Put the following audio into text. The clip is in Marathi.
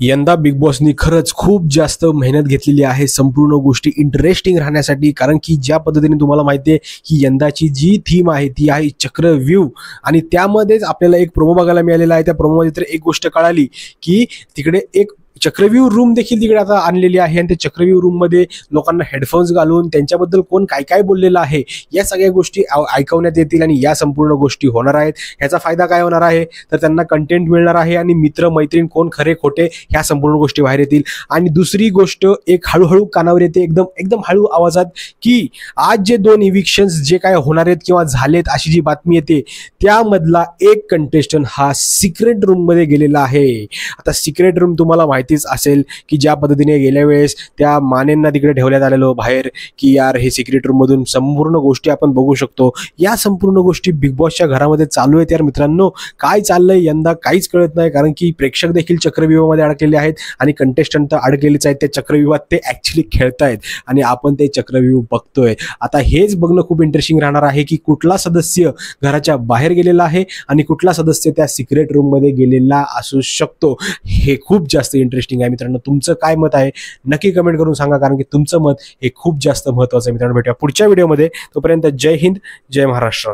यंदा बिग बॉसनी खरंच खूप जास्त मेहनत घेतलेली आहे संपूर्ण गोष्टी इंटरेस्टिंग राहण्यासाठी, कारण की ज्या पद्धतीने तुम्हाला माहिती आहे की यंदाची जी थीम आहे ती आहे चक्रव्यूह, आणि त्यामध्येच आपल्याला एक प्रोमो बघायला मिळालेला आहे. त्या प्रोमोमध्ये तर एक गोष्ट कळाली की तिकडे एक चक्रव्यूह रूम देखील तिकडे आता आणलेली आहे, आणि त्या चक्रव्यूह रूम मध्ये लोकांना हेडफोन्स घालून त्यांच्याबद्दल कोण काय काय बोललेलं आहे या सगळ्या गोष्टी ऐकवण्यात येतील, आणि या संपूर्ण गोष्टी होणार आहेत. ह्याचा फायदा काय होणार आहे तर त्यांना कंटेंट मिळणार आहे, आणि मित्र मैत्रीण कोण खरे खोटे ह्या संपूर्ण गोष्टी बाहेर येतील. आणि दुसरी गोष्ट एक हळूहळू कानावर येते एकदम एकदम हळू आवाजात की आज जे 2 इव्हिक्शन्स जे काय होणार आहेत किंवा झालेत अशी जी बातमी येते, त्यामधला एक कंटेस्टंट हा सिक्रेट रूम मध्ये गेलेला आहे. आता सिक्रेट रूम तुम्हाला माहितीच असेल की ज्या पद्धतीने गेल्या वेळेस त्या मानेंना तिकडे ठेवण्यात आलेलो बाहेर की यार हे सिक्रेट रूम मधून संपूर्ण गोष्टी आपण बघू शकतो. या संपूर्ण गोष्टी बिग बॉसच्या घरामध्ये चालू आहेत. यार मित्रांनो, काय चाललंय यंदा काहीच कळत नाही, कारण की प्रेक्षक देखील चक्रव्यूहामध्ये अडकलेले आहेत आणि कंटेस्टंट तर अडकलेलेच आहेत त्या चक्रव्यूहात. ते ऍक्च्युली खेळतायत आणि आपण ते चक्रव्यूह बघतोय. आता हेच बघणं खूप इंटरेस्टिंग राहणार आहे की कुठला सदस्य घराच्या बाहेर गेलेला आहे आणि कुठला सदस्य त्या सिक्रेट रूम मध्ये गेलेला असू शकतो. हे खूप जास्त इंटरेस्टिंग आहे मित्रांनो. तुमचं काय मत आहे नक्की कमेंट करून सांगा, कारण की तुमचं मत हे खूप जास्त महत्त्वाचं आहे. मित्रांनो, भेटूया पुढच्या व्हिडिओमध्ये. तोपर्यंत जय हिंद, जय महाराष्ट्र.